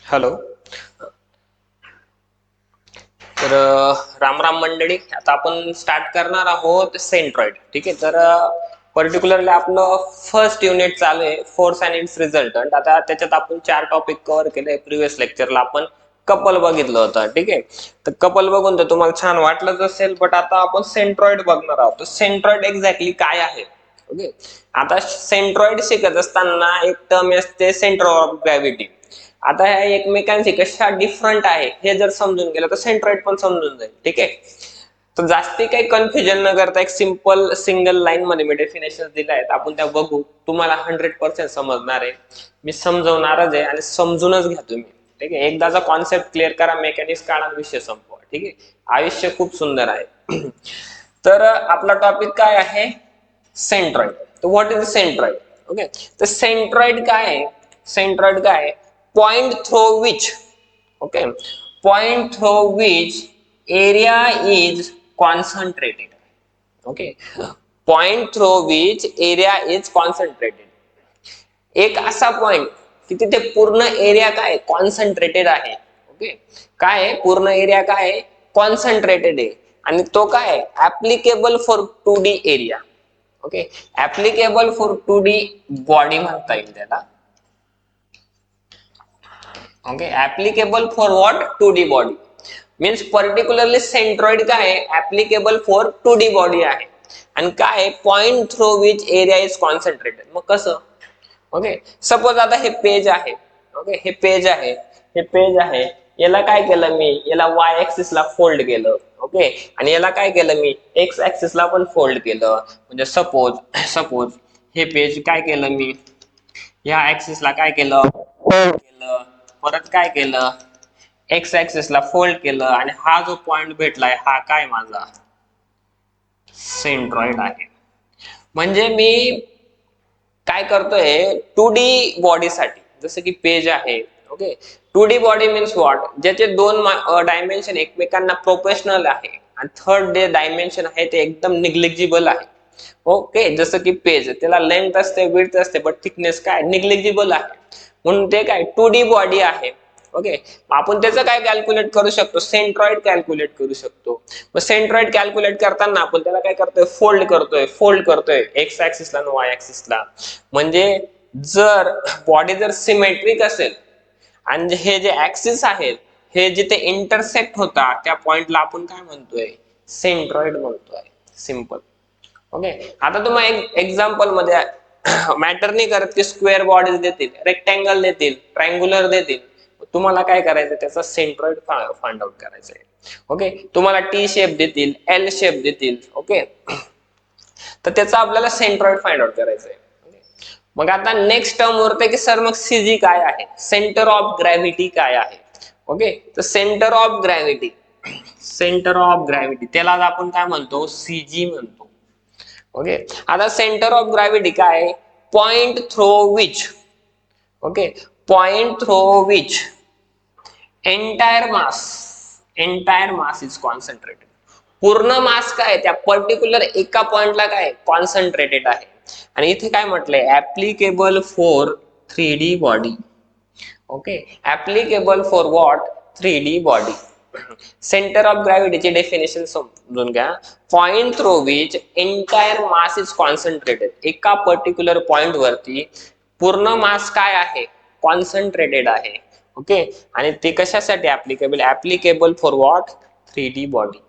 Hello. तर राम राम मंडळी. आता आपण स्टार्ट करणार आहोत सेंट्रॉइड. ठीक आहे. तर पर्टिक्युलरली आपलं फर्स्ट युनिट चालू आहे फोर्स अँड इट्स रिझल्टंट. आता त्याच्यात आपण 4 टॉपिक कव्हर केले. प्रिव्हियस लेक्चरला आपण कपल बघितलं होतं. ठीक आहे. तर कपल बघून तर तुम्हाला छान वाटलंच असेल, बट आता आपण सेंट्रॉइड बघणार आहोत. तर सेंट्रॉइड एक्झॅक्टली काय आहे. ओके. आता सेंट्रॉइड शिकत असताना एक टर्म असते सेंटर ऑफ ग्रॅव्हिटी. आता ह्या एकमेकांशी कशा डिफरंट आहे हे जर समजून गेलं तर सेंट्रॉइड पण समजून जाईल. ठीक आहे. तर जास्ती काही कन्फ्युजन न करता एक सिंपल सिंगल लाईन मध्ये मी डेफिनेशन दिले आहेत, आपण त्या बघू. तुम्हाला 100% समजणार आहे. मी समजवणारच आहे आणि समजूनच घ्या तुम्ही. ठीक आहे. एकदाचा कॉन्सेप्ट क्लिअर करा, मेकॅनिक्स काढा, विषय संपवा. ठीक आहे. आयुष्य खूप सुंदर आहे. तर आपला टॉपिक काय आहे, सेंट्रॉइड. तर व्हॉट इज सेंट्रॉइड. ओके. तर सेंट्रॉइड काय आहे, सेंट्रॉइड काय आहे, point through which, okay, point through which area is concentrated. Okay, point through which area is concentrated. एक असा पॉइंट की तिथे पूर्ण एरिया काय कॉन्सन्ट्रेटेड आहे. ओके. काय पूर्ण एरिया काय कॉन्सन्ट्रेटेड आहे आणि तो काय applicable for 2D area. Okay. Applicable for 2D body म्हणता येईल त्याला. Okay. Applicable for what 2D body means particularly centroid काय ऍप्लिकेबल फॉर 2D बॉडी आहे आणि काय point through which area is concentrated. मग कसं. ओके. सपोज आता हे पेज आहे. ओके. हे पेज आहे, हे पेज आहे. याला काय केलं मी, याला वाय ऍक्सिस ला फोल्ड केलं. ओके. आणि याला काय केलं मी एक्स ऍक्सिस ला पण फोल्ड केलं. म्हणजे सपोज सपोज हे पेज काय केलं मी या ऍक्सिस ला काय केलं फोल्ड केलं, परत काय केलं एक्स ऍक्सिस ला फोल्ड केलं आणि हा जो पॉइंट भेटलाय हा काय माझा सेंट्रॉइड आहे. म्हणजे मी काय करतोय 2D बॉडी साठी, जसं की पेज आहे. Okay. 2D body means what, ज्याचे 2 डायमेन्शन एकमेकांना प्रोपोर्शनल आहे आणि थर्ड डायमेन्शन आहे ते एकदम निग्लिजिबल आहे. ओके. जसं की पेज, त्याला लेंथ असते, विड्थ असते, बट थिकनेस काय निग्लिजिबल आहे, म्हणून ते काय 2D बॉडी आहे. ओके. आपण त्याचं काय कॅल्क्युलेट करू शकतो, सेंट्रॉइड कॅल्क्युलेट करू शकतो. मग सेंट्रॉइड कॅल्क्युलेट करताना आपण त्याला काय करतोय फोल्ड करतोय एक्स ऍक्सिसला आणि वाय ऍक्सिसला. म्हणजे जर बॉडी जर सिमेट्रिक असेल आणि हे जे ऍक्सिस आहेत हे जिथे इंटरसेक्ट होता त्या पॉइंटला आपण काय म्हणतोय सेंट्रॉइड म्हणतोय. सिंपल. ओके. आता तुम्हाला एक एक्झाम्पल मध्ये मॅटर नाही करत की स्क्वेअर बॉडीज देतील, रेक्टँगल देतील, ट्रायंग्युलर देतील, तुम्हाला काय करायचं त्याचा सेंट्रॉइड फाइंड आउट करायचं आहे. ओके. तुम्हाला टी शेप देतील, एल शेप देतील. ओके. तर त्याचा आपल्याला सेंट्रॉइड फाइंड आउट करायचं आहे. मग आता नेक्स्ट टर्म उरते की सर मग सीजी काय आहे, सेंटर ऑफ ग्रॅव्हिटी काय आहे. ओके. तर centre of gravity, centre of gravity त्याला आपण काय म्हणतो सीजी म्हणतो. ओके. आता सेंटर ऑफ ग्रॅव्हिटी काय point through which, okay, point through which entire mass is concentrated. पूर्ण मास काय त्या पर्टिक्युलर एका पॉइंटला काय कॉन्सन्ट्रेटेड आहे. आणि इथे काय म्हटलंय applicable for 3D body. Okay. Applicable for what 3D body. Centre of ग्रॅव्हिटीची डेफिनेशन समजून घ्या. Point through which entire mass is concentrated. एका पर्टिक्युलर पॉइंट वरती पूर्ण मास काय आहे कॉन्सन्ट्रेटेड आहे. ओके. आणि ते कशासाठी applicable for what 3D body.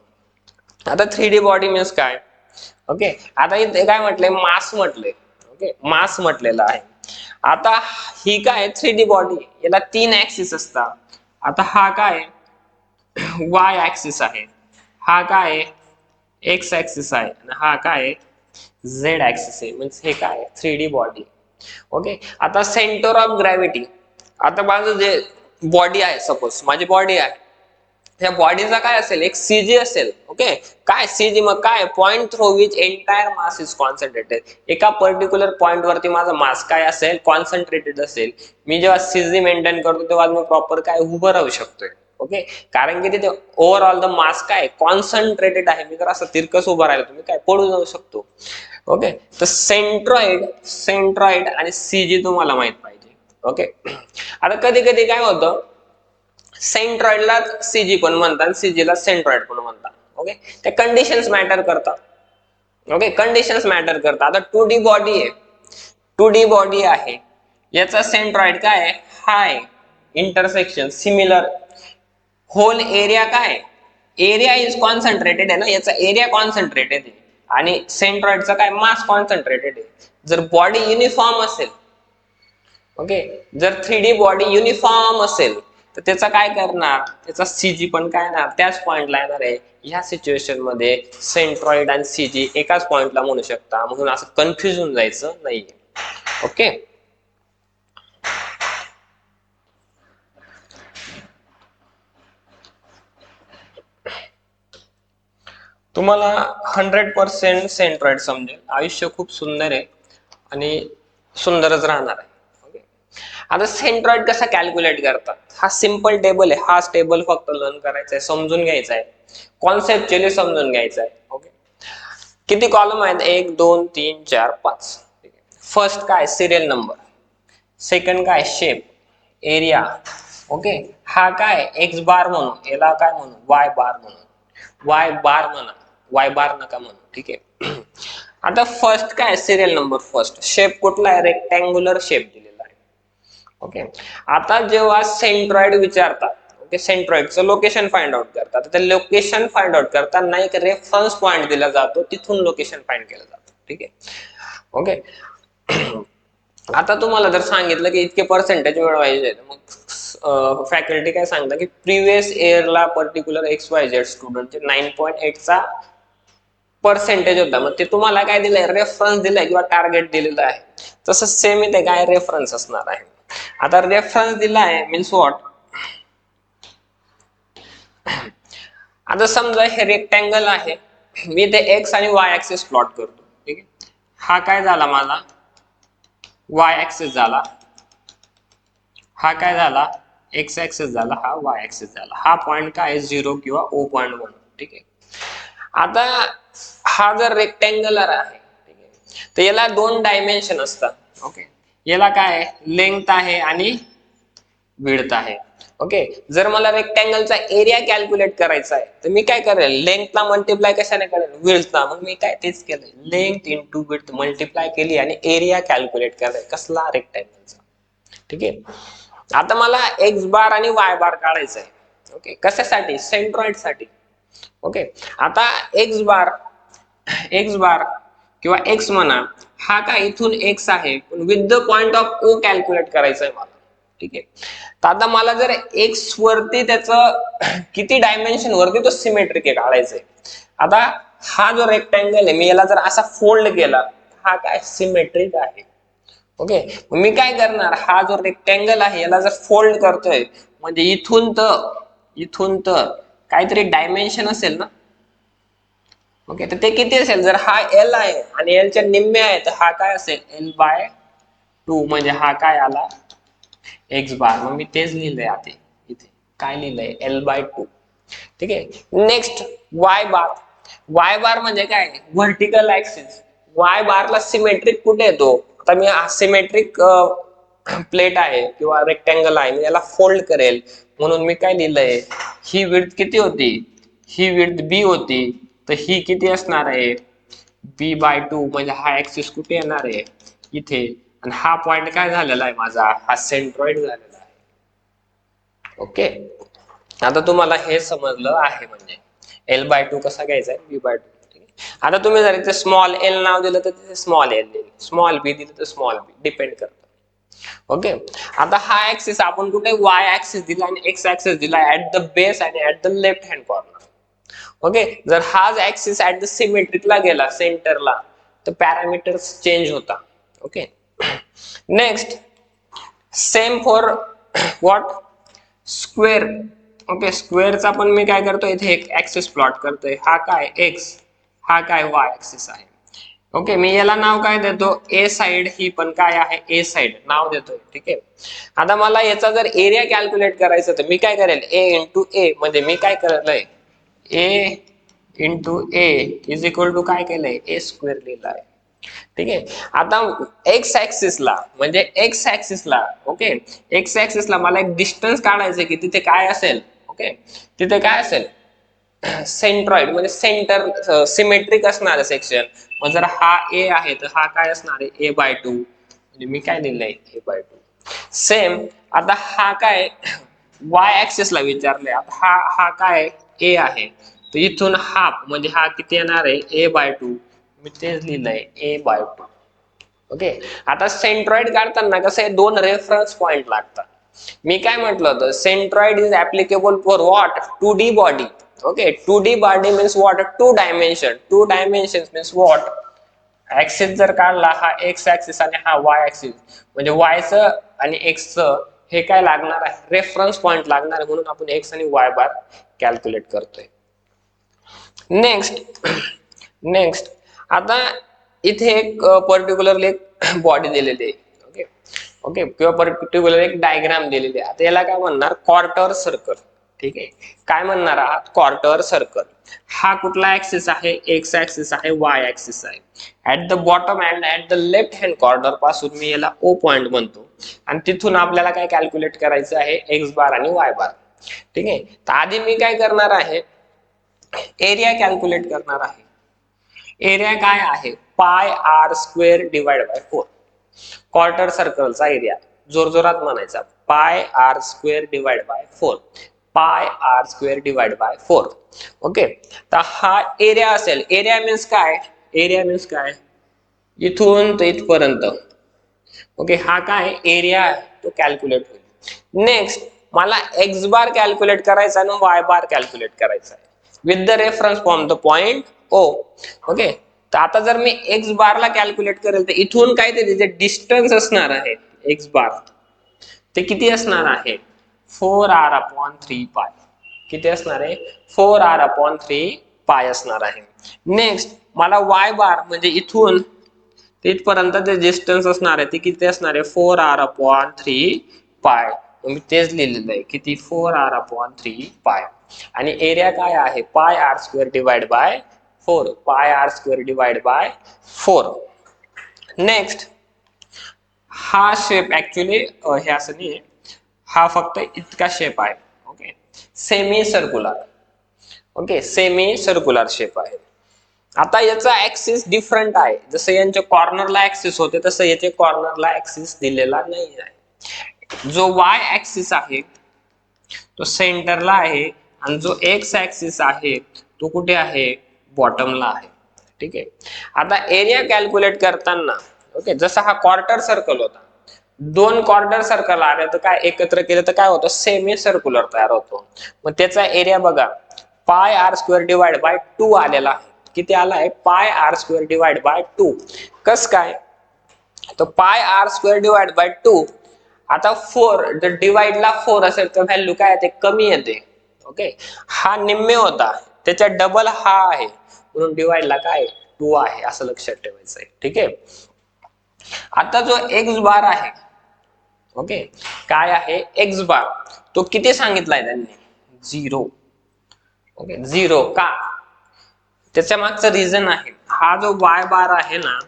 आता 3D बॉडी मीन्स काय. ओके. आता इथे काय म्हटलंय मास म्हटलंय. ओके. मास म्हटलेलं आहे. आता ही काय 3D बॉडी, याला 3 ऍक्सिस असतात. आता हा काय वाय ऍक्सिस आहे, हा काय एक्स ऍक्सिस आहे आणि हा काय झेड ऍक्सिस आहे. म्हणजे हे काय 3D बॉडी. ओके. आता सेंटर ऑफ ग्रॅव्हिटी, आता माझं जे बॉडी आहे, सपोज माझी बॉडी आहे, त्या बॉडीचा काय असेल एक सीजी असेल. ओके. काय सीजी मग काय point through which entire mass is concentrated. एका पर्टिक्युलर पॉइंट वरती माझा मास काय असेल कॉन्सन्ट्रेटेड असेल. मी जेव्हा सीजी मेंटेन करतो तेव्हा मी प्रॉपर काय उभं राहू शकतोय. ओके. कारण की तिथे ओव्हरऑल द मास काय कॉन्सन्ट्रेटेड आहे. मी जर असं तिरकस उभं राहिलो तुम्ही काय पळून जाऊ शकतो. ओके. तर सेंट्रॉइड आणि सीजी तुम्हाला माहित पाहिजे. ओके. आता कधी कधी काय होतं सेंट्रॉइडला सीजी पण म्हणतात, सीजी ला सेंट्रॉइड पण म्हणतात. ओके, ते कंडिशन्स मॅटर करतात. ओके, कंडिशन्स मॅटर करतात. आता 2D बॉडी आहे, 2D बॉडी आहे, याचा सेंट्रॉइड काय आहे, हाय इंटरसेक्शन सिमिलर, होल एरिया काय, एरिया इज कॉन्सन्ट्रेटेड आहे ना, याचा एरिया कॉन्सन्ट्रेटेड आहे आणि सेंट्रॉइडचा काय मास कॉन्सन्ट्रेटेड आहे. जर बॉडी युनिफॉर्म असेल, ओके, जर 3D बॉडी युनिफॉर्म असेल तर त्याचा काय करणार, त्याचा सीजी पण काय येणार, त्याच पॉइंटला येणार आहे. ह्या सिच्युएशन मध्ये सेंट्रॉइड आणि सीजी एकाच पॉइंटला म्हणू शकता, म्हणून असं कन्फ्युज होऊन जायचं नाहीये. ओके, तुम्हाला 100% सेंट्रॉइड समजेल, आयुष्य खूप सुंदर आहे आणि सुंदरच राहणार आहे. ओके, आता सेंट्रॉइड कसा कॅल्क्युलेट करतात, हा सिंपल टेबल आहे, हाच टेबल फक्त लर्न करायचा आहे, समजून घ्यायचा आहे, कॉन्सेप्च्युअली समजून घ्यायचा आहे. ओके, किती कॉलम आहेत, 1 2 3 4 5. फर्स्ट काय सिरियल नंबर, सेकंड काय शेप, एरिया. ओके, हा काय एक्स बार म्हणू, याला काय म्हणू वाय बार म्हणू, वाय बार म्हणा, वाय बार नका म्हणू. ठीक आहे. आता फर्स्ट काय सिरियल नंबर, फर्स्ट शेप कुठला आहे, रेक्टँग्युलर शेप दिलेला आहे. ओके, आता जेव्हा सेंट्रॉइड विचारतात, ओके, सेंट्रॉइडचं लोकेशन फाइंड आउट करतात, तर लोकेशन फाइंड आउट करताना एक रेफरन्स पॉइंट दिला जातो, तिथून लोकेशन फाइंड केलं जातं. ठीक आहे. ओके, आता तुम्हाला जर सांगितलं की इतके पर्सेंटेज मिळवायचे, मग फॅकल्टी काय सांगता की प्रिव्हियस इयरला पर्टिक्युलर XYZ स्टुडंटचे 9.8 चा पर्सेंटेज होता, मग ते तुम्हाला काय दिलंय, रेफरन्स दिलाय किंवा टार्गेट दिलेलं आहे. तसं सेम इथे काय रेफरन्स असणार आहे. आता रेफरन्स दिलाय मीन्स व्हॉट, आता समजा हे रेक्टँगल आहे, मी ते एक्स आणि वाय ऍक्सिस प्लॉट करतो. ठीक आहे, हा काय झाला माझा वाय ऍक्सिस झाला, हा काय झाला एक्स ऍक्सिस झाला, हा वाय ऍक्सिस झाला. हा पॉइंट काय 0 किंवा O पॉइंट म्हणून. ठीक आहे, आता हा जर रेक्टँगुलर आहे, ठीक आहे, तर याला 2 डायमेन्शन असतात. ओके, याला काय लेंथ आहे आणि विड्थ आहे. ओके, जर मला रेक्टँगलचा एरिया कॅल्क्युलेट करायचा आहे तर मी काय करेल, लेंथला मल्टिप्लाय कशाने करेल, विड्थला. मग मी काय तेच केलं, लेंथ इंटू विड्थ मल्टिप्लाय केली आणि एरिया कॅल्क्युलेट करायचा कसला, रेक्टँगलचा. ठीक आहे, आता मला एक्स बार आणि वाय बार काढायचा आहे. ओके, कशासाठी, सेंट्रॉइड साठी. ओके, आता एक्स बार किंवा एक्स म्हणा, हा काय इथून एक्स आहे पण with the point of O calculate करायचं आहे मला. ठीक आहे, तर आता मला जर एक्स वरती त्याचं किती डायमेन्शन वरती तो सिमेट्रिक काढायचंय. आता हा जो रेक्टँगल आहे, मी याला जर असा फोल्ड केला, हा काय सिमेट्रिक आहे. ओके, मी काय करणार, हा जो रेक्टँगल आहे याला जर फोल्ड करतोय म्हणजे इथून तर काहीतरी डायमेन्शन असेल ना. ओके, तर ते किती असेल, जर हा L आहे आणि L च्या निम्मे आहे तर हा काय असेल L/2, म्हणजे हा काय आला एक्स बार. मग मी तेच लिहिलंय आता इथे, काय लिहिलंय L/2. ठीक आहे, नेक्स्ट वाय बार. वाय बार म्हणजे काय, व्हर्टिकल ऍक्सिस. वाय बारला सिमेट्रिक कुठे येतो, आता मी सिमेट्रिक प्लेट आहे किंवा रेक्टँगल आहे, मी याला फोल्ड करेल म्हणून मी काय लिहिलंय, ही विड्थ किती होती, ही विड्थ बी होती, तर ही किती असणार आहे B/2, म्हणजे हा ऍक्सिस कुठे येणार आहे इथे, आणि हा पॉइंट काय झालेला आहे माझा, हा सेंट्रॉइड झालेला आहे. ओके, आता तुम्हाला हे समजलं आहे म्हणजे L/2 कसा घ्यायचा आहे, B/2. आता तुम्ही जर इथे स्मॉल L नाव दिलं तर तिथे स्मॉल L दिलं, स्मॉल B दिलं तर स्मॉल B, डिपेंड करतं. ओके, आता हा ऍक्सिस आपण कुठे वाय ऍक्सिस दिला आणि एक्स ऍक्सिस दिला ऍट द बेस आणि at the left hand corner. Okay, जर हाच ऍक्सिस ऍट द सिमेट्रिकला गेला सेंटरला तर पॅरामीटर्स चेंज होता. Okay, next same for what, square. Okay, स्क्वेअरचा पण मी काय करतोय, इथे एक ऍक्सिस प्लॉट करतोय, हा काय एक्स, हा काय वाय ऍक्सिस आहे. ओके, मी याला नाव काय देतो, ए साइड, ही पण काय आहे ए साइड नाव देतोय. ठीक आहे, आता मला याचा जर एरिया कॅल्क्युलेट करायचं तर मी काय करेल, ए इंटू ए, म्हणजे मी काय करलंय A into A is equal to काय केलंय, ए स्क्वेअर लिहिलंय. ठीक आहे. आता एक्स ऍक्सिसला म्हणजे एक्स ऍक्सिसला ओके, एक्स ऍक्सिसला मला एक डिस्टन्स काढायचं की तिथे काय असेल. ओके, तिथे काय असेल सेंट्रॉइड म्हणजे सेंटर सिमेट्रिक असणार सेक्शन. मग जर हा ए आहे तर हा काय असणार आहे A/2, म्हणजे मी काय दिलंय A/2. सेम आता हा काय वाय ऍक्सिसला विचारलंय. आता हा काय ए आहे तर इथून हाफ म्हणजे हा किती येणार आहे A/2, मी तेच लिहिलंय A/2. ओके, आता सेंट्रॉइड काढताना कसं आहे दोन रेफरन्स पॉइंट लागतात. मी काय म्हटलं होतं centroid is applicable for what 2D body. Okay, 2D body means what 2 dimension means what axis जर काढला हा एक्स ऍक्सिस आणि हा वाय ऍक्सिस म्हणजे वायचं आणि एक्सचं हे काय लागणार आहे रेफरन्स पॉइंट लागणार आहे, म्हणून आपण एक्स आणि वाय बार कॅल्क्युलेट करतोय. नेक्स्ट आता इथे एक पर्टिक्युलरली एक बॉडी दिलेली आहे. ओके ओके, किंवा पर्टिक्युलर एक डायग्राम दिलेली आहे. आता याला काय म्हणणार क्वार्टर सर्कल. ठीक आहे, काय म्हणणार आहात क्वार्टर सर्कल. हा कुठला ऍक्सिस आहे एक्स ऍक्सिस आहे वाय ऍक्सिस आहे. At the bottom and at the left hand corner पासून मी याला O पॉइंट म्हणतो आणि तिथून आपल्याला काय कॅल्क्युलेट करायचं आहे एक्स बार आणि वाय बार. ठीक आहे, तर आधी मी काय करणार आहे एरिया कॅल्क्युलेट करणार आहे. एरिया काय आहे πr² / 4. क्वार्टर सर्कलचा एरिया जोरजोरात म्हणायचा πr²/4. πr²/4. ओके, तर हा एरिया असेल. एरिया मीन्स काय, एरिया मीन्स काय इथून ते इथपर्यंत. ओके, हा काय एरिया तो कॅल्क्युलेट होईल. नेक्स्ट मला एक्स बार कॅल्क्युलेट करायचा आणि वाय बार कॅल्क्युलेट करायचा आहे with the reference from the point O. Okay, तर आता जर मी एक्स बारला कॅल्क्युलेट करेल तर इथून काय ते जे डिस्टन्स असणार आहे एक्स बार ते किती असणार आहे 4r/3π. किती असणार आहे 4r/3π असणार आहे. नेक्स्ट मला वाय बार म्हणजे इथून तिथपर्यंत जे डिस्टन्स असणार आहे ते किती असणार आहे 4r/3π. मी तेच लिहिलेलं आहे किती 4r/3π. आणि एरिया काय आहे πr²/4. πr²/4. नेक्स्ट हा शेप ऍक्च्युली हे असं नाही, हा फक्त इतका शेप आहे. Okay, semi circular. Okay, semi circular shape आहे. आता याचा ऍक्सिस डिफरंट आहे. जसं यांच्या कॉर्नरला ऍक्सिस होते तसं याचे कॉर्नरला ऍक्सिस दिलेला नाही आहे. जो वाय ऍक्सिस आहे तो सेंटरला आहे आणि जो एक्स ऍक्सिस आहे तो कुठे आहे बॉटमला आहे. ठीक आहे, आता एरिया कॅल्क्युलेट करताना ओके जसा हा क्वार्टर सर्कल होता, दोन क्वार्टर सर्कल आले तर काय एकत्र केलं तर काय होतं सेमी सर्क्युलर तयार होतो. मग त्याचा एरिया बघा πr²/2 आलेला आहे. किती आला आहे πr²/2. कस काय तर πr²/2 आता 4 जर डिवाइडला 4 असेल तर व्हॅल्यू काय येते कमी येते. ओके, हा निम्मे होता त्याच्या डबल हा आहे म्हणून डिवाइडला काय 2 आहे असं लक्षात ठेवायचं आहे. ठीक आहे, आता जो एक्स बार आहे ओके काय आहे एक्स बार तो किती सांगितलाय त्यांनी 0. ओके 0 का त्याच्या मागचं रिझन आहे हा जो वाय बार आहे ना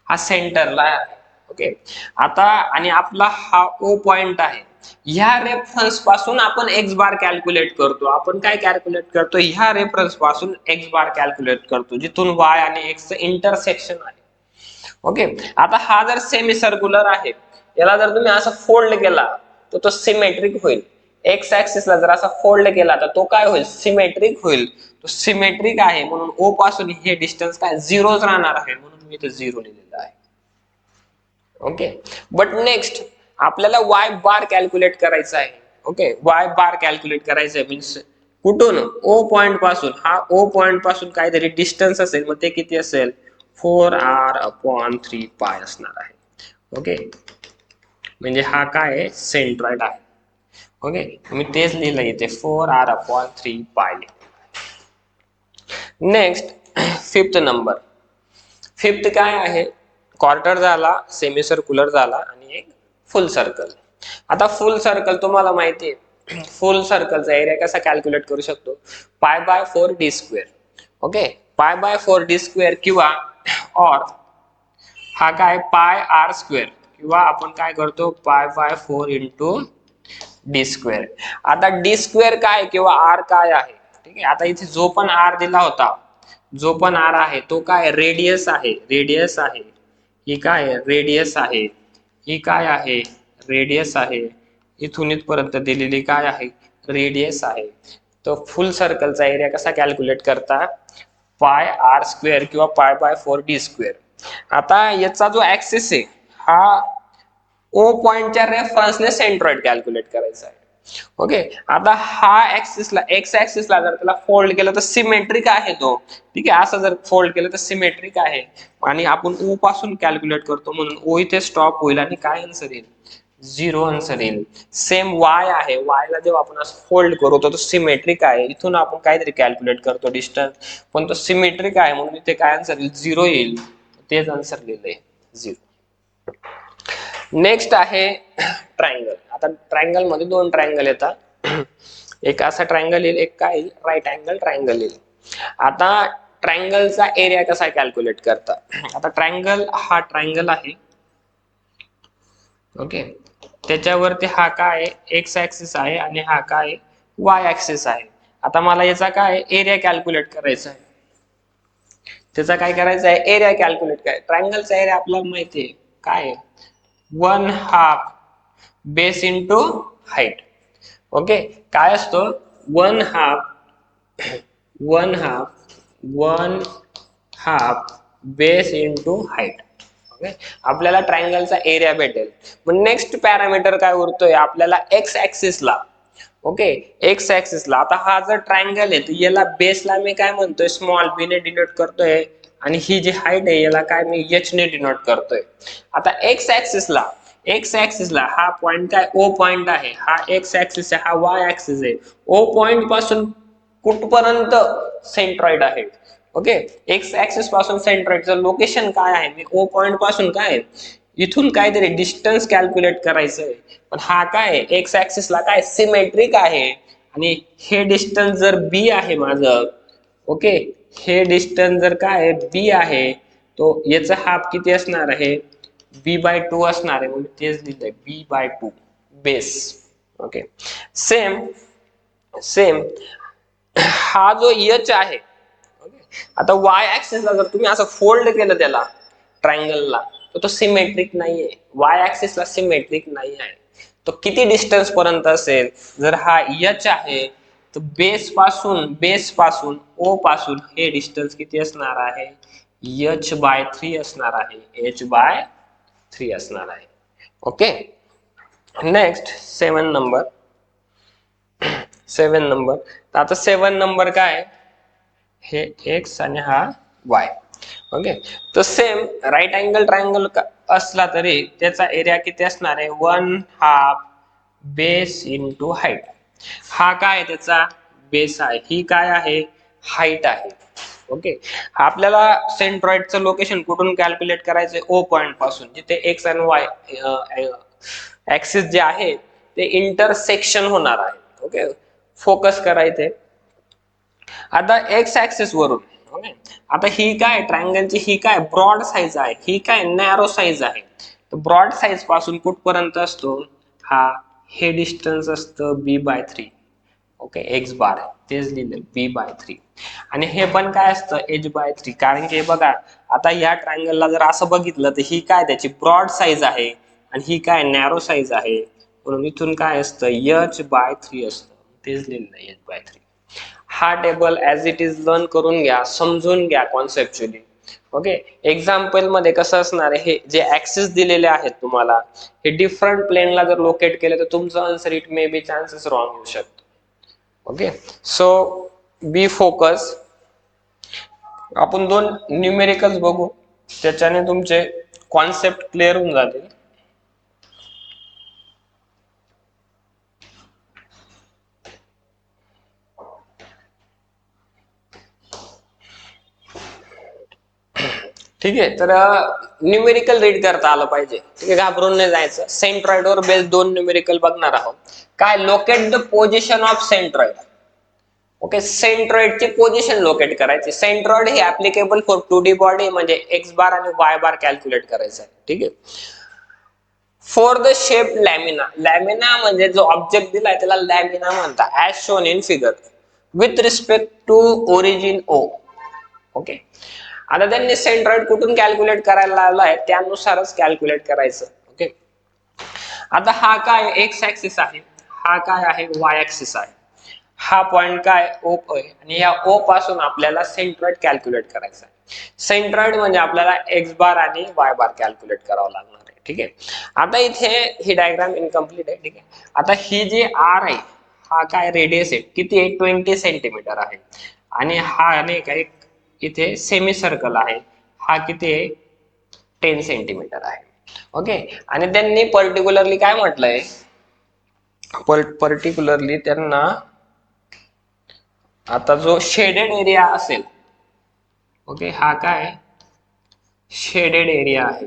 हा सेंटरला आहे. ओके, आता आणि आपला हा O पॉइंट आहे. ह्या रेफरन्स पासून आपण एक्स बार कॅल्क्युलेट करतो. आपण काय कॅल्क्युलेट करतो ह्या रेफरन्स पासून एक्स बार कॅल्क्युलेट करतो जिथून वाय आणि एक्स चं इंटरसेक्शन आहे. ओके, आता हा जर सेमी सर्क्युलर आहे याला जर तुम्ही असं फोल्ड केला तर तो सिमेट्रिक होईल. एक्स ऍक्सिसला जर असा फोल्ड केला तर तो काय होईल सिमेट्रिक होईल. तो सिमेट्रिक आहे म्हणून O पासून हे डिस्टन्स काय 0च राहणार आहे म्हणून मी इथे 0 लिहिलेलं आहे. ओके, बट नेक्स्ट आपल्याला वाय बार कॅल्क्युलेट करायचा आहे. ओके, वाय बार कॅल्क्युलेट करायचं आहे मीन्स कुठून O पॉइंट पासून, हा O पॉइंट पासून काहीतरी डिस्टन्स असेल मग ते किती असेल 4r/3π असणार आहे. ओके, म्हणजे हा काय आहे सेंट्रॉइड आहे. ओके, मी तेच लिहिलं इथे 4r/3π. Next fifth number. Fifth काय आहे क्वार्टर झाला, सेमी सर्क्युलर झाला आणि एक फुल सर्कल. आता फुल सर्कल तुम्हाला माहिती आहे फुल सर्कलचा एरिया कसा कॅल्क्युलेट करू शकतो π/4d². ओके, π/4d² किंवा और हा काय पाय आर स्क्वेअर किंवा आपण काय करतो pi by 4 into D square. आता डी स्क्वेअर काय किंवा आर काय आहे, ठीक आहे. आता इथे जो पण आर दिला होता, जो पण आर आहे तो काय रेडियस आहे, रेडियस आहे. ही काय रेडियस आहे, ही काय आहे रेडियस आहे. इथून इथपर्यंत दिलेली काय आहे रेडियस आहे. तो फुल सर्कलचा एरिया कसा कॅल्क्युलेट करता पाय आर स्क्वेअर किंवा पाय बाय 4 डी स्क्वेअर. आता याचा जो ऍक्सिस आहे हा ओ पॉइंटच्या रेफरन्सने सेंट्रॉइड कॅल्क्युलेट करायचा आहे. ओके. आता हा ऍक्सिसला एक्स ऍक्सिसला जर त्याला फोल्ड केलं तर सिमेट्रिक आहे तो, ठीक आहे. असं जर फोल्ड केलं तर सिमेट्रिक आहे आणि आपण ओ पासून कॅल्क्युलेट करतो म्हणून ओ इथे स्टॉप होईल आणि काय आन्सर येईल 0 आन्सर येईल. सेम वाय आहे, वाय ला जेव्हा आपण असं फोल्ड करू तो सिमेट्रिक आहे, इथून आपण काहीतरी कॅल्क्युलेट करतो डिस्टन्स पण तो सिमेट्रिक आहे म्हणून इथे काय आन्सर येईल 0 येईल. तेच आन्सर लिहिलंय 0. नेक्स्ट आहे ट्रायंगल. आता ट्रायंगल मध्ये दोन ट्रायंगल येतात, एक असा ट्रायंगल येईल, एक काय राईट अँगल ट्रायंगल येईल. आता ट्रायंगलचा एरिया कसा कॅल्क्युलेट करता. आता ट्रायंगल हा ट्रायंगल आहे, ओके. त्याच्यावरती हा काय एक्स ऍक्सिस आहे आणि हा काय वाय ऍक्सिस आहे. आता मला याचा काय एरिया कॅल्क्युलेट करायचा आहे, त्याचा काय करायचं आहे एरिया कॅल्क्युलेट करायचा. ट्रायंगलचा एरिया आपल्याला माहिती आहे काय 1/2 बेस इंटू हाईट. ओके. काय असतो 1/2 बेस इंटू हाईट. ओके. आपल्याला ट्रायंगलचा एरिया भेटेल. मग नेक्स्ट पॅरामीटर काय उरतोय आपल्याला एक्स ऍक्सिसला. ओके. एक्स ऍक्सिसला आता हा जर ट्रायंगल आहे तर याला बेसला मी काय म्हणतोय स्मॉल बी ने डिनोट करतोय आणि ही जी हाईट आहे याला काय मी एच ने डिनोट करतोय. आता एक्स ऍक्सिसला हा पॉइंट काय ओ पॉइंट आहे, हा एक्स ऍक्सिस आहे, हा वाय ऍक्सिस आहे. ओ पॉइंट पासून कुठपर्यंत सेंट्रॉइड आहे. ओके. एक्स ऍक्सिस पासून सेंट्रॉइडचं लोकेशन काय आहे, मी ओ पॉइंट पासून काय इथून काहीतरी डिस्टन्स कॅल्क्युलेट करायचंय. पण हा काय एक्स ऍक्सिसला काय सिमेट्रिक आहे आणि हे डिस्टन्स जर बी आहे माझं, ओके, हे डिस्टन्स जर काय बी आहे तो याचा हाफ किती असणार आहे b/2 असणार आहे म्हणून तेच लिहिलंय b/2 बेस. ओके. सेम हा जो एच आहे, आता वाय ऍक्सिसला जर तुम्ही असं फोल्ड केलं त्याला ट्रायंगलला तर तो सिमेट्रिक नाहीये, वाय ऍक्सिसला सिमेट्रिक नाही आहे. तो किती डिस्टन्स पर्यंत असेल, जर हा एच आहे तर बेस पासून ओ पासून हे डिस्टन्स किती असणार आहे h/3 असणार आहे, h/3 असणार आहे. ओके. Next 7 number. आता 7 नंबर काय हे एक्स आणि हा वाय. ओके. तर सेम राईट अँगल ट्रायंगल असला तरी त्याचा एरिया किती असणार आहे 1/2 बेस इंटू हाईट. हा काय त्याचा बेस आहे, ही काय आहे हाईट आहे. ओके. आपल्याला सेंट्रॉइडचं लोकेशन कुठून कॅल्क्युलेट करायचंय ओ पॉइंट पासून, जिथे एक्स आणि वाय ऍक्सिस जे आहे ते इंटरसेक्शन होणार आहे. ओके. फोकस करायचे आता एक्स ऍक्सिस वरून. ओके. आता ही काय ट्रायंगलची ही काय ब्रॉड साइज आहे, ही काय नॅरो साइज आहे. तर ब्रॉड साइज पासून कुठपर्यंत असतो हा हे डिस्टन्स असतं b/3. ओके. एक्स बार तेच लिहिलं b/3 आणि हे पण काय असतं h/3. कारण की बघा आता या ट्रायंगलला जर असं बघितलं तर ही काय त्याची ब्रॉड साइज आहे आणि ही काय नॅरो साइज आहे म्हणून इथून काय असतं h/3 असतं, तेच लिहिलं h/3. हा table as it is learn करून घ्या, समजून घ्या कॉन्सेप्च्युअली. ओके. एक्झाम्पल मध्ये कसं असणार आहे, हे जे ऍक्सिस दिलेले आहेत तुम्हाला हे डिफरंट प्लेनला जर लोकेट केले तर तुमचं answer it may be chances wrong येऊ शकतो. ओके. सो बी फोकस. आपण 2 न्यूमेरिकल्स बघू, त्याच्याने तुमचे कॉन्सेप्ट क्लिअर होऊन जातील. ठीक आहे. तर न्यूमेरिकल रीड करता आलं पाहिजे, ठीक आहे, घाबरून नाही जायचं. सेंट्रॉइड वर बेस्ड 2 न्यूमेरिकल बघणार आहोत. काय locate the position of centroid. Okay, सेंट्रॉइडची पोझिशन लोकेट करायची. सेंट्रॉइड ही ऍप्लिकेबल फॉर 2D बॉडी म्हणजे एक्स बार आणि वाय बार कॅल्क्युलेट करायचं आहे. ठीक आहे. For the shape lamina, lamina म्हणजे जो ऑब्जेक्ट दिलाय त्याला लॅमिना म्हणतात, as shown in figure with respect to origin O. Okay, आता त्यांनी सेंट्रॉइड कुठून कॅल्क्युलेट करायला लावलाय त्यानुसारच कॅल्क्युलेट करायचं. ओके, आता हा काय एक्स ऍक्सिस आहे, हा काय आहे वाय ऍक्सिस आहे, हा पॉइंट काय ओ आहे, आणि या ओ पासून आपल्याला सेंट्रॉइड कॅल्क्युलेट करायचं आहे. सेंट्रॉइड म्हणजे आपल्याला एक्स बार आणि वाय बार कॅल्क्युलेट करावं लागणार आहे. ठीक आहे, आता इथे ही डायग्राम इनकम्प्लीट आहे. ठीक आहे, आता ही जी आर आहे हा काय रेडियस आहे किती आहे 20 सेंटीमीटर आहे, आणि हा नाही का एक इथे सेमी सर्कल आहे हा किती आहे 10 सेंटीमीटर आहे. ओके, आणि त्यांनी पर्टिक्युलरली काय म्हटलंय, पर्टिक्युलरली त्यांना आता जो शेडेड एरिया असेल, ओके, हा काय शेडेड एरिया आहे.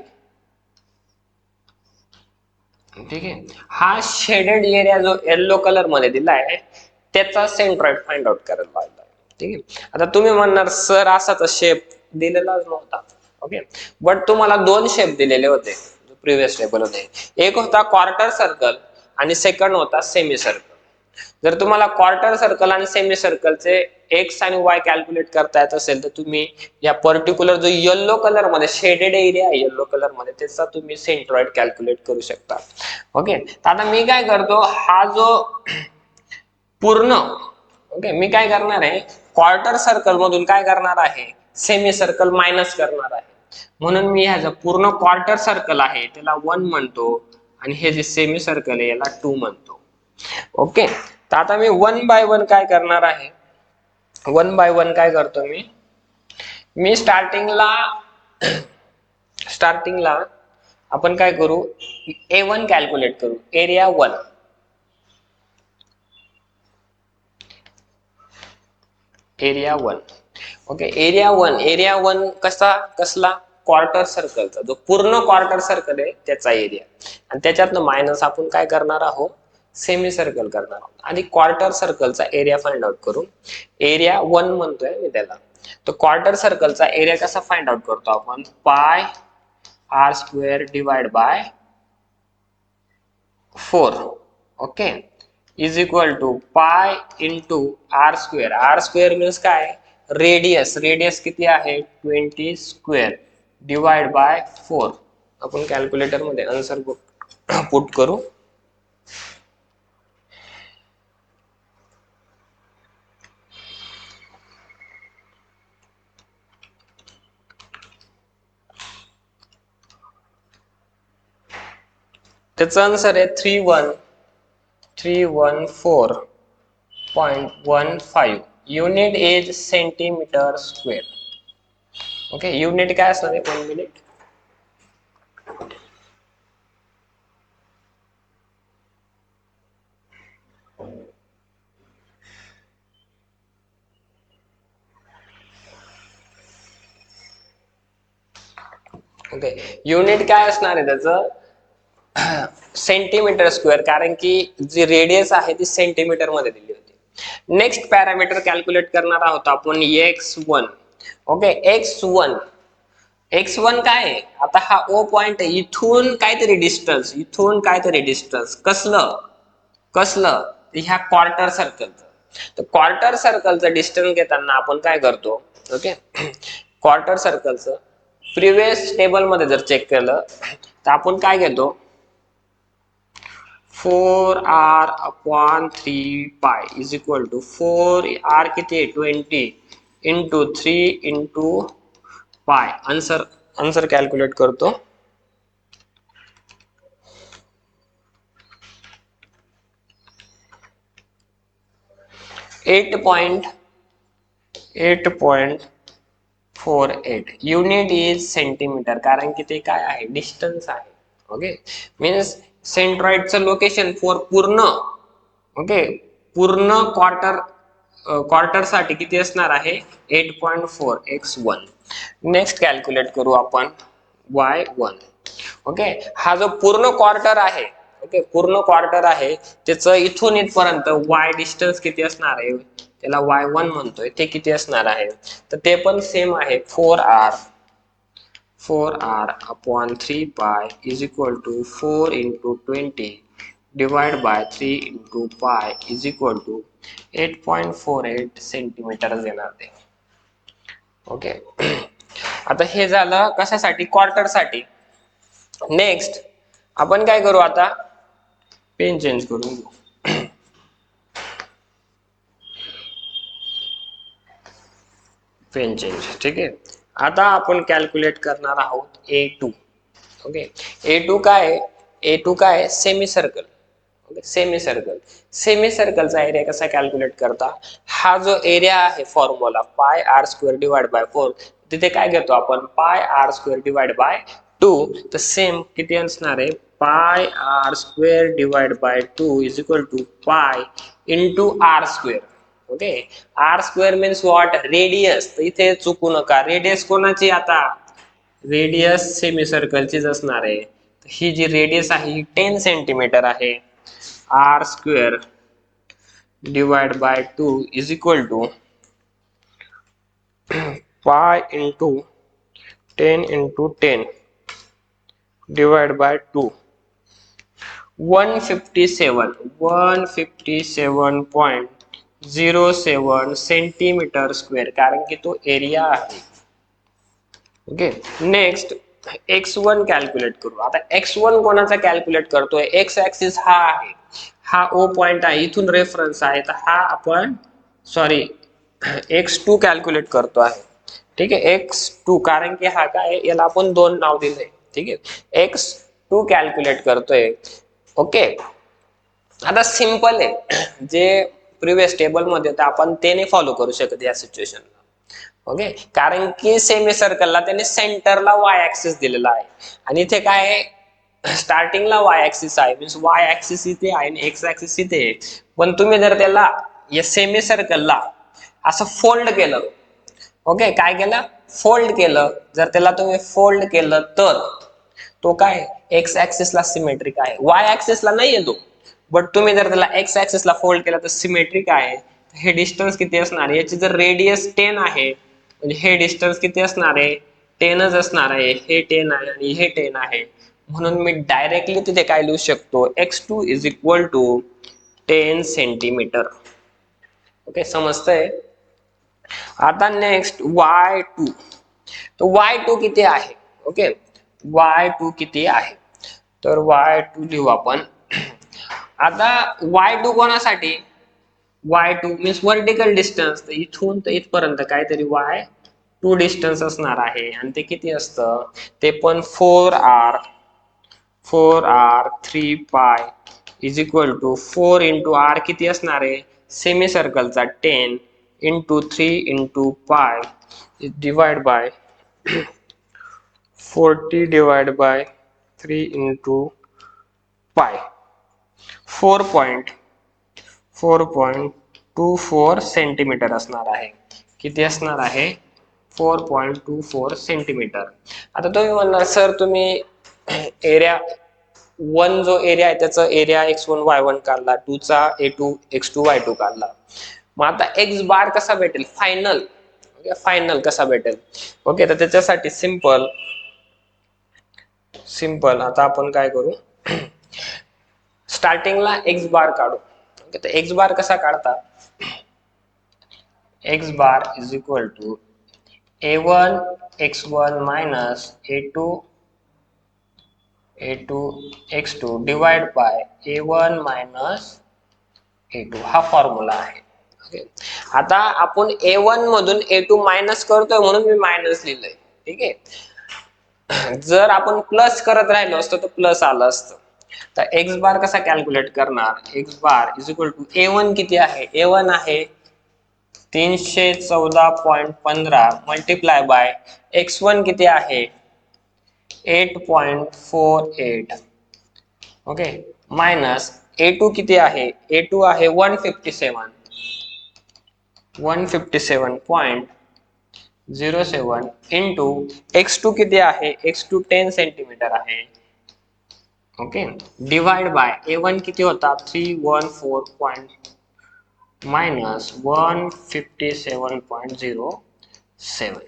ठीक आहे, हा शेडेड एरिया जो येलो कलर मध्ये दिलाय त्याचा सेंट्रॉइड फाइंड आउट करायला लागलाय. ठीक आहे, आता तुम्ही म्हणणार सर असाच शेप दिलेलाच नव्हता. ओके, बट तुम्हाला दोन शेप दिलेले होते प्रिव्हियस टेबल मध्ये, एक होता क्वार्टर सर्कल आणि सेकंड होता सेमी सर्कल. जर तुम्हाला क्वार्टर सर्कल आणि सेमी सर्कलचे एक्स आणि वाय कॅल्क्युलेट करता येत असेल तर तुम्ही या पर्टिक्युलर जो येलो कलर मध्ये शेडेड एरिया आहे येलो कलर मध्ये त्याचा तुम्ही सेंट्रॉइड कॅल्क्युलेट करू शकता. ओके, आता मी काय करतो, हा जो पूर्ण, ओके, मी काय करणार आहे क्वार्टर सर्कल मधून काय करणार आहे सेमी सर्कल मायनस करणार आहे. म्हणून मी ह्याचा पूर्ण क्वार्टर सर्कल आहे त्याला 1 म्हणतो आणि हे जे सेमी सर्कल आहे याला 2 म्हणतो. ओके, तर आता मी 1 बाय 1 काय करणार आहे, 1 बाय 1 काय करतो मी स्टार्टिंगला आपण काय करू A1 कॅल्क्युलेट करू, एरिया 1. एरिया 1. ओके, एरिया 1 कसला क्वार्टर सर्कलचा, जो पूर्ण क्वार्टर सर्कल आहे त्याचा एरिया, आणि त्याच्यातनं मायनस आपण काय करणार आहोत सेमी सर्कल करणार आहोत, आणि क्वार्टर सर्कलचा एरिया फाइंड आउट करू. एरिया 1 म्हणतोय मी त्याला. तर क्वार्टर सर्कलचा एरिया कसा फाइंड आउट करतो आपण, pi r square divide by 4. Okay, is equal to pi into r square. R square means काय रेडियस, रेडियस किती आहे 20 स्क्वेअर डिवाइड बाय 4. आपण कॅल्क्युलेटर मध्ये आन्सर पुट करू. त्याचं आन्सर आहे 314.15. Unit is centimetre square. Okay, unit काय असणार आहे 1 मिनिट. ओके, युनिट काय असणार आहे त्याचं सेंटीमीटर स्क्वेअर, कारण की जी रेडियस आहे ती सेंटीमीटर मध्ये दिली होती. नेक्स्ट पॅरामीटर कॅल्क्युलेट करणार आहोत आपण x1. ओके, x1 काय आहे, आता हा ओ पॉइंट आहे, इथून काहीतरी डिस्टन्स कसलं ह्या क्वार्टर सर्कलचं. तर क्वार्टर सर्कलचं डिस्टन्स घेताना आपण काय करतो, ओके, क्वार्टर सर्कलचं प्रिव्हियस टेबल मध्ये जर चेक केलं तर आपण काय घेतो 4r upon 3 pi is equal to 4r किती आहे 20 into 3 into pi. Answer calculate करतो. Eight point 48. Unit is centimetre, कारण की ते काय आहे डिस्टन्स आहे. ओके, मीन्स सेंट्रॉइडचं लोकेशन फॉर पूर्ण, ओके, पूर्ण क्वार्टर साठी किती असणार आहे 8.4 x1. नेक्स्ट कॅल्क्युलेट करू आपण y1. ओके, हा जो पूर्ण क्वार्टर आहे, ओके, पूर्ण क्वार्टर आहे त्याचं इथून इथपर्यंत y डिस्टन्स किती असणार आहे त्याला y1 म्हणतोय, ते किती असणार आहे, तर ते पण सेम आहे 4r upon 3 pi is equal to 4 into 20 divided by 3 into pi is equal to 8.48 centimetre येणार ते. ओके. आता हे झालं कशासाठी, क्वार्टर साठी. नेक्स्ट आपण काय करू, आता पेन चेंज करून घेऊ. पेन चेंज, ठीक आहे. आता आपण कॅल्क्युलेट करणार आहोत A2. ओके. A2 काय, A2 काय, semicircle. Okay, semicircle. Semi सर्कलचा एरिया कसा कॅल्क्युलेट करता, हा जो एरिया आहे फॉर्म्युला पाय आर स्क्वेअर डिवाइड बाय 4, तिथे काय घेतो आपण, pi r square divide by 2. तर सेम किती असणार आहे, pi r square divide by 2 is equal to pi into r square. Okay. R square means what, radius. तर इथे चुकू नका, रेडियस कोणाची, आता रेडियस सेमी सर्कलचीच असणार आहे. ही जी रेडियस आहे ही 10 सेंटीमीटर आहे. R square divide by 2 is equal to pi into 10 into 10 divide by 2, 157.07 centimetre square, कारण की तो एरिया आहे. ओके. नेक्स्ट x1 कॅल्क्युलेट करू. आता x1 कोणाचा कॅल्क्युलेट करतोय, x ऍक्सिस हा आहे, हा O पॉइंट आहे, इथून रेफरन्स आहे, तर हा आपण x2 कॅल्क्युलेट करतो आहे. ठीक आहे, x2, कारण की हा काय, याला आपण 2 नाव दिलंय. ठीक आहे, x2 कॅल्क्युलेट करतोय. ओके. आता सिंपल आहे, जे प्रिव्हियस टेबल मध्ये होतं आपण ते नाही फॉलो करू शकत या सिच्युएशनला. ओके, कारण की सेमी सर्कलला त्याने सेंटरला वाय ऍक्सिस दिलेला आहे, आणि इथे काय स्टार्टिंगला वाय ऍक्सिस आहे, मीन्स वाय ऍक्सिस इथे आहे आणि एक्स ऍक्सिस इथे आहे. पण तुम्ही जर त्याला या सेमी सर्कलला असं फोल्ड केलं, ओके, काय केलं, फोल्ड केलं, जर त्याला तुम्ही फोल्ड केलं तर तो काय एक्स ऍक्सिसला सिमेट्रिक आहे, वाय ऍक्सिसला नाही येतो. बट तुम्ही जर त्याला एक्स ऍक्सिसला फोल्ड केला तर सिमेट्रिक आहे. हे डिस्टन्स किती असणार, याची जर रेडियस 10 आहे, म्हणजे हे डिस्टन्स किती असणार आहे, 10च असणार आहे. हे 10 आहे आणि हे 10 आहे, म्हणून मी डायरेक्टली तिथे काय लिहू शकतो, x2 is equal to 10 centimetre. Okay, समजतंय. आता नेक्स्ट y2. तो y2 किती आहे, ओके, y2 किती आहे, तर y2 लिहू आपण. आता y2 कोणासाठी, y2 मीन्स वर्टिकल डिस्टन्स, तर इथून तर इथपर्यंत काहीतरी y2 डिस्टन्स असणार आहे, आणि ते किती असतं, ते पण 4r 3 pi is equal to 4 into r किती असणार आहे, सेमी सर्कलचा 10 into 3 into pi divide by 40 divide by 3 into pi, 4.24 centimetre असणार आहे. किती असणार आहे, 4.24 सेंटीमीटर. आता तुम्ही म्हणणार सर तुम्ही एरिया 1 जो एरिया आहे त्याचा एरिया x1 y1 काढला, 2 चा a2 x2 y2 काढला, मग आता x बार कसा भेटेल, फायनल. फायनल कसा भेटेल, ओके, तर त्याच्यासाठी सिंपल आता आपण काय करू, स्टार्टिंगला x बार काढू. ओके, तर x बार कसा काढता, x bar is equal to a1 x1 minus a2 x2 divide by a1 minus a2, हा फॉर्म्युला आहे. ओके, आता आपण a1 मधून a2 मायनस करतोय म्हणून मी मायनस लिहिलंय. ठीक आहे, जर आपण प्लस करत राहिलो असतो तर प्लस आलं असतं. तर एक्स बार कसा कॅल्क्युलेट करणार, x bar is equal to a1 किती आहे, a1 आहे 314.15 मल्टिप्लाय बाय x1 किती आहे 8.48. ओके, मायनस a2 किती आहे, a2 आहे 157.07 इंटू x2 किती आहे, x2 10 सेंटीमीटर आहे. ओके, डिवाइड बाय a1 किती होता 314.15 मायनस 157.07.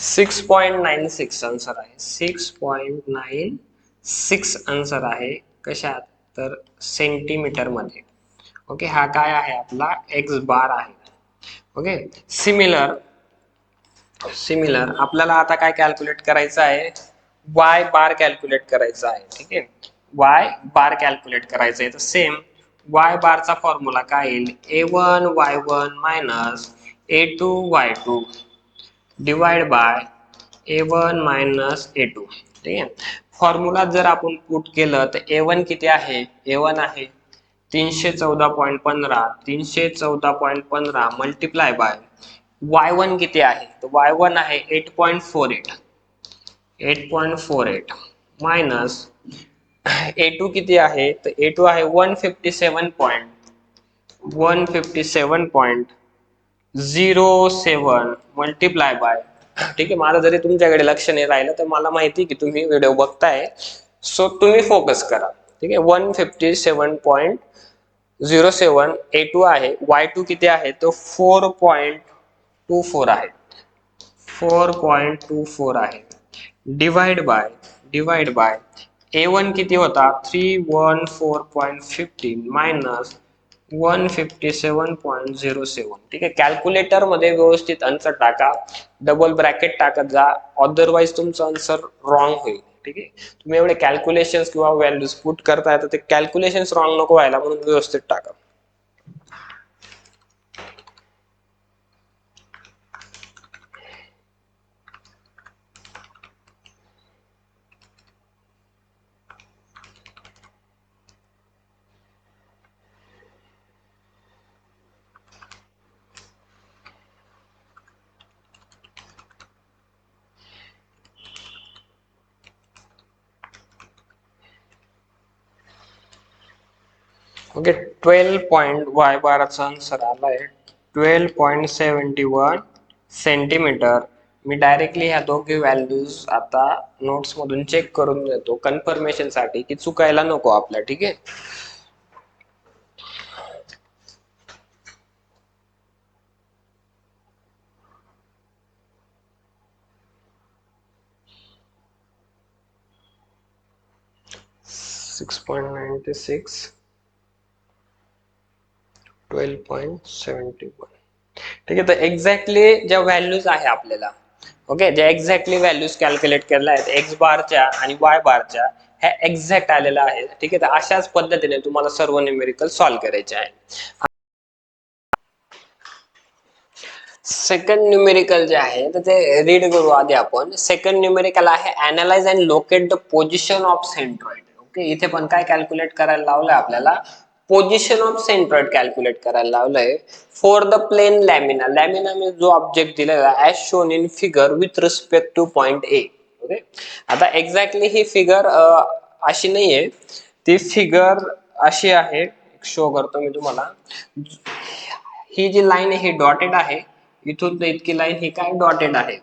6.96 आन्सर आहे. 6.96 आन्सर आहे. कशात? तर सेंटीमीटर मध्ये. ओके, हा काय आहे? आपला एक्स बार आहे. ओके, सिमिलर आपल्याला आता काय कॅल्क्युलेट करायचं आहे? वाय बार कॅल्क्युलेट करायचा आहे. ठीक आहे, वाय बार कॅल्क्युलेट करायचं आहे. तर सेम वाय बारचा फॉर्म्युला काय येईल? a1y1 minus a2y2 divide by a1 minus a2. ठीक आहे, फॉर्म्युला जर आपण पुट केलं तर a1 किती आहे? a1 आहे 314.15. 314.15 मल्टिप्लाय बाय y1 किती आहे? तर y1 आहे 8.48. 8.48 मायनस a2 किती आहे? तर a2 आहे 157.07 मल्टिप्लाय बाय. ठीक आहे, माझं जरी तुमच्याकडे लक्ष नाही राहिलं तर मला माहिती की तुम्ही व्हिडिओ बघताय, सो तुम्ही फोकस करा. ठीक आहे, 157.07 a2 आहे. y2 किती आहे? तो 4.24 आहे. 4.24 आहे. डिवाइड बाय a1 किती होता? 314.15 मायनस 157.07. ठीक आहे, कॅल्क्युलेटर मध्ये व्यवस्थित आन्सर टाका, डबल ब्रॅकेट टाकत जा, अदरवाइज तुमचं आन्सर रॉंग होईल. ठीक आहे, तुम्ही एवढे कॅल्क्युलेशन्स किंवा व्हॅल्यूज पुट करताय तर ते कॅल्क्युलेशन्स रॉंग नको व्हायला, म्हणून व्यवस्थित टाका. ओके, 12 वाय बाराचा आन्सर आलाय 12.71 सेंटीमीटर. मी डायरेक्टली ह्या दोघे व्हॅल्यूज आता नोट्स मधून चेक करून देतो कन्फर्मेशन साठी, की चुकायला नको आपल्या. ठीक आहे, सिक्स 12.71. ठीक आहे, तर एक्झॅक्टली ज्या व्हॅल्यूज आहे आपल्याला, ओके, ज्या एक्झॅक्टली व्हॅल्यूज कॅल्क्युलेट केल्या आहेत एक्स बारच्या आणि वाय बारच्या, ह्या एक्झॅक्ट आलेल्या आहेत. ठीक आहे, तर अशाच पद्धतीने तुम्हाला सर्व न्यूमेरिकल सॉल्व्ह करायचे आहे. सेकंड न्यूमेरिकल जे आहे तर ते रीड करू आधी आपण. सेकंड न्यूमेरिकल आहे analyse and locate the position of centroid. Okay, इथे पण काय कॅल्क्युलेट करायला लावलंय आपल्याला? पोझिशन ऑफ सेंट्रॉइड कॅल्क्युलेट करायला लावलंय for the plane lamina. Lamina म्हणजे जो ऑब्जेक्ट दिलेला as shown in figure with respect to point A. Okay, आता एक्झॅक्टली ही फिगर अशी नाहीये, ती फिगर अशी आहे, शो करतो मी तुम्हाला. ही जी लाईन आहे ही डॉटेड आहे, इथून तर इतकी लाईन ही काय डॉटेड आहे.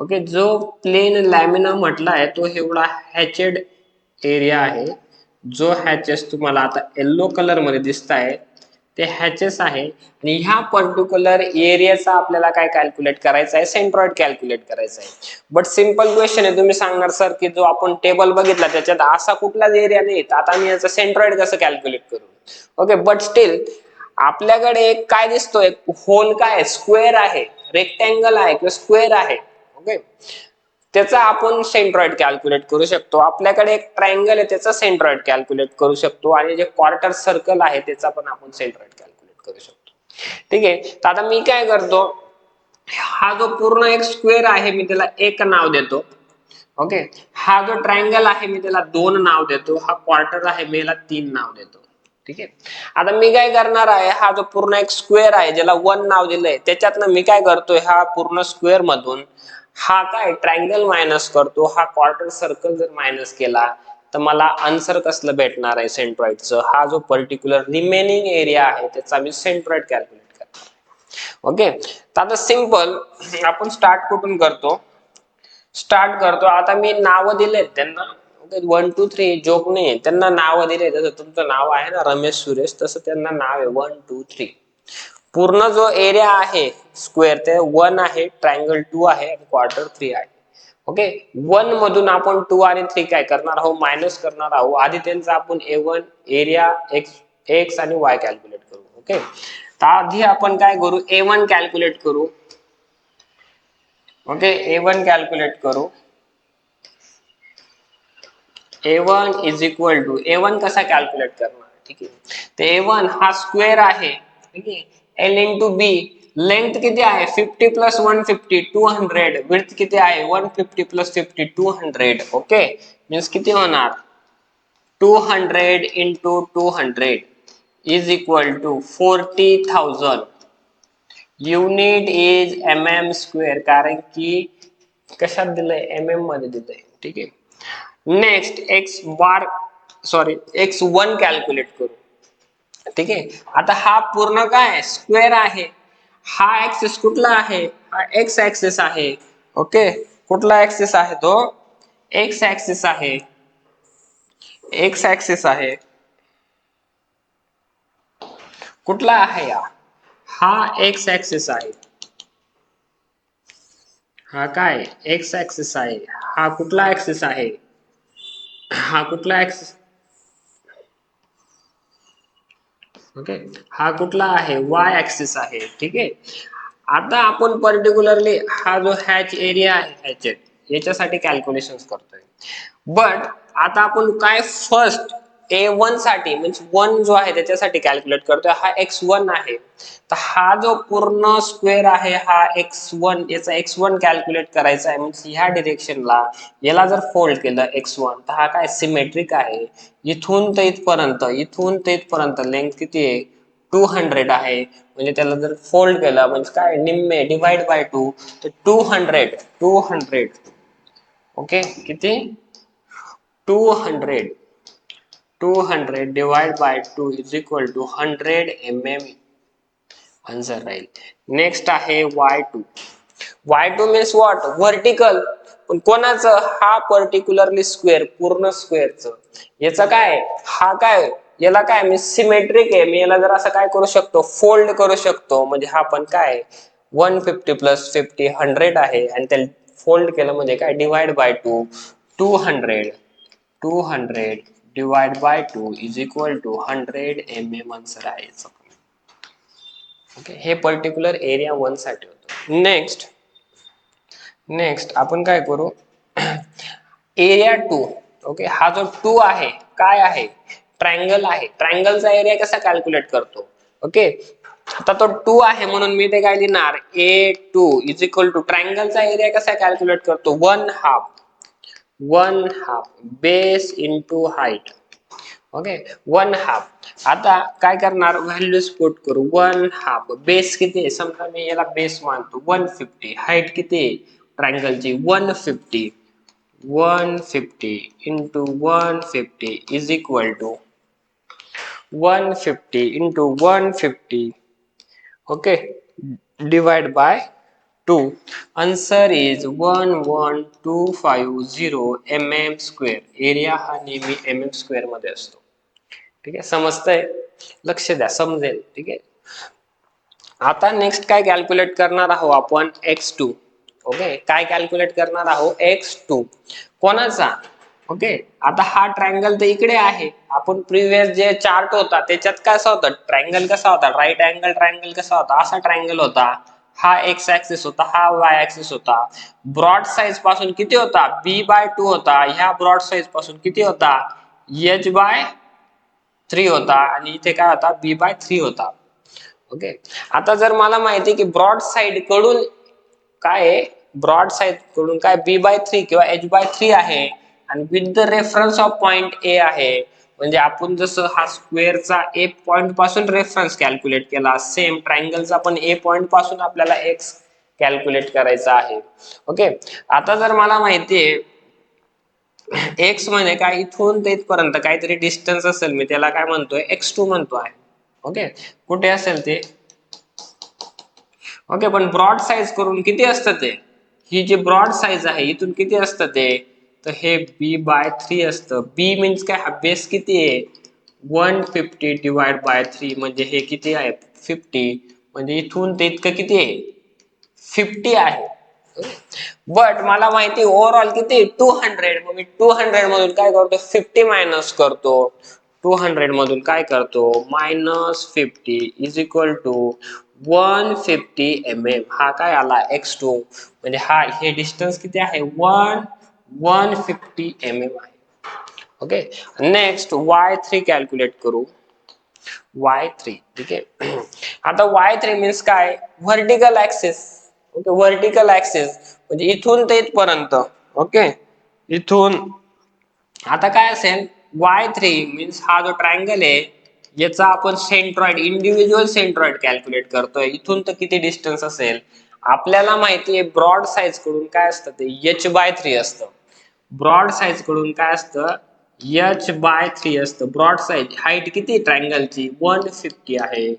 ओके, जो प्लेन लॅमिना म्हटला आहे तो एवढा हॅचेड एरिया आहे. जो हॅचेस तुम्हाला आता येल्लो कलर मध्ये दिसत आहे ते हॅचेस आहे, आणि ह्या पर्टिक्युलर एरियाचा आपल्याला काय कॅल्क्युलेट करायचा आहे? सेंट्रॉइड कॅल्क्युलेट करायचा आहे. बट सिंपल क्वेश्चन आहे. तुम्ही सांगणार सर की जो आपण टेबल बघितला त्याच्यात असा कुठलाच एरिया नाही, आता मी याचं सेंट्रॉइड कसं कॅल्क्युलेट करू? ओके, बट स्टील आपल्याकडे एक काय दिसतोय? होल काय? स्क्वेअर आहे, रेक्टँगल आहे किंवा स्क्वेअर आहे. ओके, त्याचा आपण सेंट्रॉइड कॅल्क्युलेट करू शकतो. आपल्याकडे एक ट्रायंगल आहे त्याचा सेंट्रॉइड कॅल्क्युलेट करू शकतो, आणि जे क्वार्टर सर्कल आहे त्याचा पण आपण सेंट्रॉइड कॅल्क्युलेट करू शकतो. ठीक आहे, तर आता मी काय करतो, हा जो पूर्ण एक स्क्वेअर आहे मी त्याला एक नाव देतो. ओके, हा जो ट्रायंगल आहे मी त्याला 2 नाव देतो. हा क्वार्टर आहे मी याला 3 नाव देतो. ठीक आहे. आता मी काय करणार आहे, हा जो पूर्ण एक स्क्वेअर आहे ज्याला 1 नाव दिलंय त्याच्यातनं मी काय करतोय, हा पूर्ण स्क्वेअर मधून हा काय ट्रायंगल मायनस करतो. हा क्वार्टर सर्कल जर मायनस केला तर मला आन्सर कसलं भेटणार आहे सेंट्रॉइडचं. हा जो पर्टिक्युलर रिमेनिंग एरिया आहे त्याचा मी सेंट्रॉइड कॅल्क्युलेट करतो. ओके, तर आता सिंपल आपण स्टार्ट कुठून करतो, आता मी नाव दिलेत त्यांना. ओके, 1 2 3 जोक नाही, त्यांना नाव दिले. जसं तुमचं नाव आहे ना रमेश सुरेश, तसं त्यांना नाव आहे 1 2 3. पूर्ण जो एरिया आहे स्क्वेअर ते 1 आहे, ट्रायंगल 2 आहे आणि क्वार्टर 3 आहे. ओके, 1 मधून आपण 2 आणि 3 काय करणार आहोत, मायनस करणार आहोत. आधी त्यांचा आपण A1 एरिया एक्स आणि वाय कॅल्क्युलेट करू. ओके, तर आधी आपण काय करू, A1 कॅल्क्युलेट करू. ओके, A1 कॅल्क्युलेट करू. A1 is equal to, A1 कसा कॅल्क्युलेट करणार. ठीक आहे, तर A1 हा स्क्वेअर आहे. ठीक आहे, L इंटू बी. लेंथ किती आहे 50 प्लस 150 200. विड्थ किती आहे 150 प्लस 50 200. ओके, मीन्स किती होणार 200 into 200 is equal to 40,000. Unit is mm², कारण की कशात दिलंय, mm मध्ये दिलंय. ठीक आहे, नेक्स्ट x1 कॅल्क्युलेट करू. ठीक आहे, आता हा पूर्ण काय स्क्वेअर आहे. हा ऍक्सिस कुठला आहे, हा एक्स ऍक्सिस आहे. ओके, कुठला ऍक्सिस आहे तो, एक्स ऍक्सिस आहे. एक्स ऍक्सिस आहे. कुठला आहे हा एक्स ऍक्सिस आहे. हा काय एक्स ऍक्सिस आहे. हा कुठला ऍक्सिस आहे, हा कुठला ऍक्सिस. ओके, हा कुठला आहे वाय ऍक्सिस आहे. ठीक आहे, आता आपण पर्टिक्युलरली हा जो हॅच एरिया आहे याच्यासाठी कॅल्क्युलेशन करतोय. बट आता आपण काय फर्स्ट A1 साठी म्हणजे 1 जो आहे त्याच्यासाठी कॅल्क्युलेट करतोय. हा x1 आहे, तर हा जो पूर्ण स्क्वेअर आहे हा x1, याचा x1 कॅल्क्युलेट करायचा आहे. म्हणजे ह्या डिरेक्शनला याला जर फोल्ड केलं x1 तर हा काय सिमेट्रिक आहे. इथून ते इथपर्यंत लेंथ किती आहे 200 आहे. म्हणजे त्याला जर फोल्ड केलं म्हणजे काय निम्मे डिवाइड बाय 2, तर 200. ओके, किती 200 divide by 2 is equal to 100 mm answer राहील. नेक्स्ट आहे y2 मीन्स व्हॉट, व्हर्टिकल. पण कोणाचं, हा पर्टिक्युलरली स्क्वेअर, पूर्ण स्क्वेअरचं. याचं काय, हा काय याला काय मी सिमेट्रिक आहे. मी याला जर असं काय करू शकतो, फोल्ड करू शकतो. म्हणजे हा पण काय 150 प्लस 50 100 आहे आणि त्याला फोल्ड केलं म्हणजे काय divide by 2 200 divide by 2 is equal to 100 mm answer आहे. ओके, हे पर्टिक्युलर एरिया 1 साठी होतं. नेक्स्ट आपण काय करू, एरिया 2. ओके, हा जो 2 आहे काय आहे ट्रायंगल आहे. ट्रायंगलचा एरिया कसा कॅल्क्युलेट करतो. ओके, आता तो 2 आहे म्हणून मी ते काय लिहिणार A2 इज इक्वल टू ट्रायंगलचा एरिया कसा कॅल्क्युलेट करतो 1/2 बेस इंटू हाईट. ओके, 1/2. आता काय करणार, व्हॅल्यूज पुट करू. 1/2 बेस किती आहे, समजा मी याला बेस मानतो 150. हाईट किती आहे ट्रायंगलची 150 into 150 is equal to 150 into 150. Okay, divide by 2. Answer is 11250 mm². Area हा नेहमी mm² मध्ये असतो. ठीक आहे, समजतंय, लक्ष द्या समजेल. ठीक आहे, आता नेक्स्ट काय कॅल्क्युलेट करणार आहोत आपण x2. ओके, काय कॅल्क्युलेट करणार आहोत x2 कोणाचा. ओके, आता हा ट्रायंगल तर इकडे आहे. आपण प्रिव्हियस जे चार्ट होता त्याच्यात कसा होता ट्रायंगल, कसा होता राईट अँगल ट्रायंगल, कसा होता असा ट्रायंगल होता. हा एक्स ऍक्सिस होता, हा वाय ऍक्सिस होता. ब्रॉड साइज पासून किती होता b/2 होता. ह्या ब्रॉड साइज पासून किती होता h/3 होता आणि इथे काय होता b/3 होता. ओके, आता जर मला माहिती की ब्रॉड साइड कडून काय ब्रॉड साईड कडून काय b/3 किंवा h/3 आहे आणि with the reference of point A आहे. म्हणजे आपण जसं हा स्क्वेअरचा ए पॉइंट पासून रेफरन्स कॅल्क्युलेट केला, सेम ट्रायंगलचा पण ए पॉइंट पासून आपल्याला एक्स कॅल्क्युलेट करायचा आहे. ओके, आता जर मला माहितीये एक्स म्हणजे काय, इथून ते इथपर्यंत काहीतरी डिस्टन्स असेल, मी त्याला काय म्हणतोय x2 म्हणतो आहे. ओके, कुठे असेल ते. ओके, पण ब्रॉड साईज करून किती असतं ते, ही जी ब्रॉड साईज आहे इथून किती असतं ते, तर हे b/3 असतं. b मीन्स काय, हा बेस किती आहे 150 डिवाइड बाय 3 म्हणजे हे किती आहे 50, म्हणजे इथून ते इतकं किती आहे 50 आहे. बट मला माहिती ओव्हरऑल किती 200, मग मी 200 मधून काय करतो 50 मायनस करतो. 200 मधून काय करतो -50 इज इक्वल टू 150 mm. हा काय आला x2, म्हणजे हा हे डिस्टन्स किती आहे 150 mm आहे. ओके, नेक्स्ट y3 कॅल्क्युलेट करू. y3 ठीक आहे. आता y3 मीन्स काय vertical axis. Okay, vertical axis म्हणजे इथून ते इथपर्यंत. ओके, इथून आता काय असेल y3 मीन्स हा जो ट्रायंगल आहे याचा आपण सेंट्रॉइड, इंडिव्हिज्युअल सेंट्रॉइड कॅल्क्युलेट करतोय. इथून तर किती डिस्टन्स असेल आपल्याला माहिती आहे, ब्रॉड साईज कडून काय असतं ते h/3 असतं. ब्रॉड साईज कडून काय असतं h/3 असतं. ब्रॉड साईज हाईट किती ट्रायंगलची 150 आहे,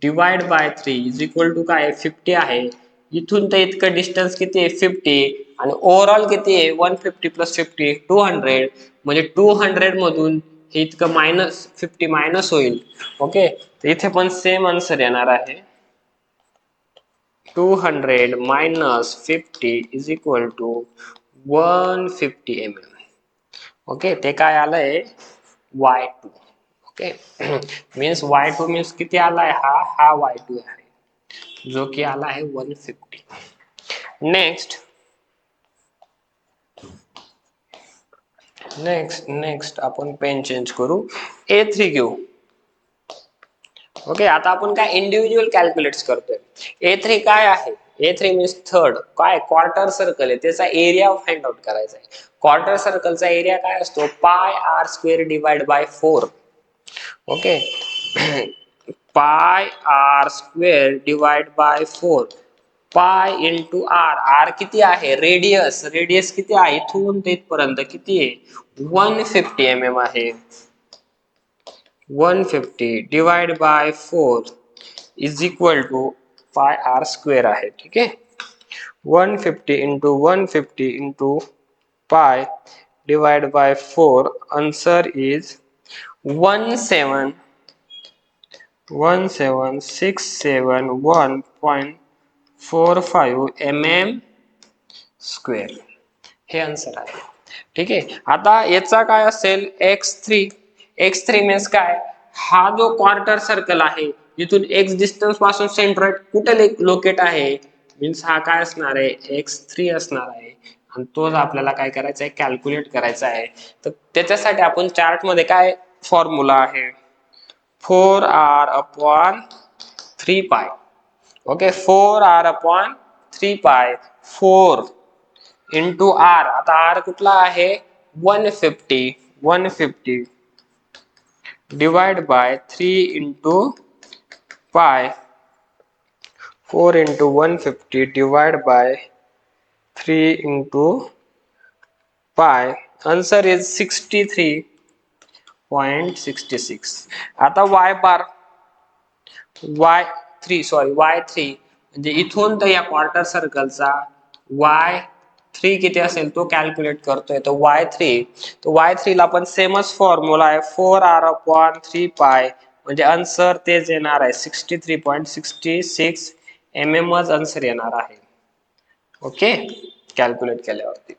divide by 3 is equal to काय 50 आहे. इथून तर इतकं डिस्टन्स किती आहे 50, आणि ओव्हरऑल किती आहे 150 प्लस 50 200, म्हणजे 200 मधून हे इतकं -50 मायनस होईल. ओके, तर इथे पण सेम आन्सर येणार आहे 200 minus 50 is equal to 150 mm. Okay, ते काय आलंय y2. Okay, means y2 means किती आलाय हा y2 आहे जो की आला आहे 150. नेक्स्ट आपण पेन चेंज करू, a3 घेऊ. ओके, आता आपण काय इंडिव्हिज्युअल कॅल्क्युलेट्स करतोय. a3 काय आहे, a3 मीन्स थर्ड, काय क्वार्टर सर्कल आहे, त्याचा एरिया फाइंड आउट करायचा आहे. क्वार्टर सर्कलचा एरिया काय असतो πr² divide by 4. Okay, πr² divide by 4, पाय इंटू आर. आर किती आहे रेडियस, रेडियस किती आहे इथून ते इथपर्यंत किती आहे 150 mm आहे. 150 divide by 4 is equal to πr² आहे. ठीक आहे, 150 into 150 into pi divide by 4, answer is 17671.45 mm square, हे आन्सर आहे. ठीक आहे, आता याचा काय असेल x3 मीन्स काय, हा जो क्वार्टर सर्कल आहे इथून x डिस्टन्स पासून सेंट्रॉइड कुठे लोकेट आहे, मीन्स हा काय असणार आहे x3 असणार आहे. आणि तोच आपल्याला काय करायचा आहे कॅल्क्युलेट करायचा आहे. तर त्याच्यासाठी आपण चार्ट मध्ये काय फॉर्म्युला आहे 4r/3π. Okay, 4r/3π, 4 into r. आता आर कुठला आहे 150 divide by 3 into pi, 4 into 150 divide by 3 into pi, answer is 63.66. आता y3 म्हणजे इथून तर या क्वार्टर सर्कलचा y3 किती असेल तो कॅल्क्युलेट करतोय. तर y3 ला पण सेमच फॉर्म्युला आहे 4r/3π, म्हणजे आन्सर तेच येणार आहे 63.66 mm आन्सर येणार आहे. ओके, कॅल्क्युलेट केल्यावरती.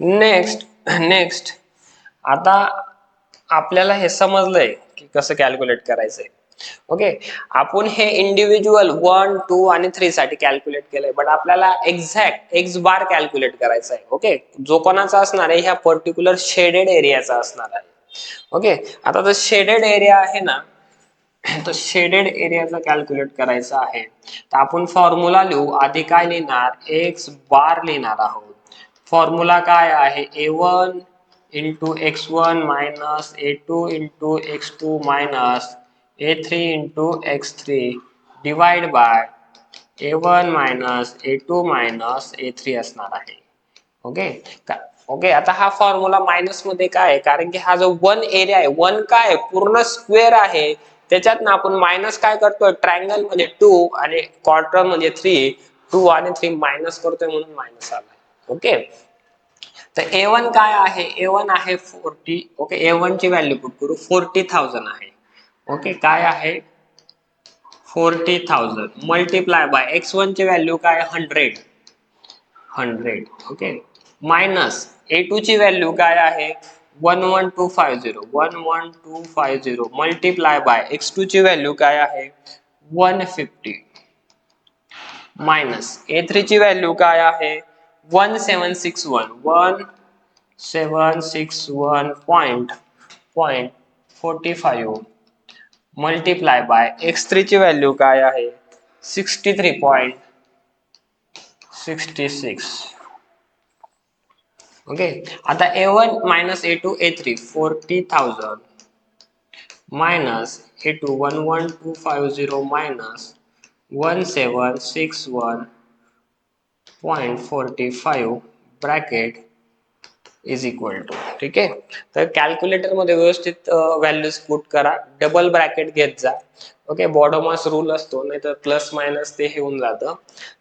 नेक्स्ट आता आपल्याला हे समजलंय की कसं कॅल्क्युलेट करायचंय. ओके, आपण हे इंडिव्हिज्युअल 1, 2 आणि 3 साठी कॅल्क्युलेट केलंय, बट आपल्याला एक्झॅक्ट एक्स बार कॅल्क्युलेट करायचा आहे. ओके, जो कोणाचा असणार आहे ह्या पर्टिक्युलर शेडेड एरियाचा असणार आहे. ओके, आता जो शेडेड एरिया आहे ना तर शेडेड एरियाचा कॅल्क्युलेट करायचा आहे, तर आपण फॉर्म्युला लिहू. आधी काय लिहिणार, एक्स बार लिहिणार आहोत. फॉर्म्युला काय आहे, a1 into x1 minus a2 into x2 minus a3 into x3 divide by a1 minus a2 minus a3 असणार आहे. Okay okay. आता हा फॉर्म्युला मायनस मध्ये काय आहे, कारण की हा जो वन एरिया आहे, वन काय आहे, पूर्ण स्क्वेअर आहे, त्याच्यात ना आपण मायनस काय करतोय, ट्रायंगल मध्ये 2 आणि क्वार्टर मध्ये 3, 2 आणि 3 मायनस करतोय म्हणून मायनस आलाय. ओके. तर A1 काय आहे, A1 आहे 40. ओके, A1 ची व्हॅल्यू पुट करू, 40,000 आहे. ओके, काय आहे 40,000 मल्टिप्लाय बाय x1 ची व्हॅल्यू काय 100. ओके, मायनस A2 ची व्हॅल्यू काय आहे 11250 मल्टिप्लाय बाय x2 ची व्हॅल्यू काय आहे 150 मायनस A3 ची व्हॅल्यू काय आहे 1761.45 मल्टिप्लाय बाय x3 ची व्हॅल्यू काय आहे 63.66. ओके, आता A1 minus A2 A3 40,000 minus A2 11250 minus 1761.45 bracket is equal to. ठीक आहे, तर कॅल्क्युलेटर मध्ये व्यवस्थित व्हॅल्यूज पुट करा, डबल ब्रॅकेट घेत जा. ओके, बॉडोमास रूल असतो, नाही तर प्लस मायनस ते होऊन जातं,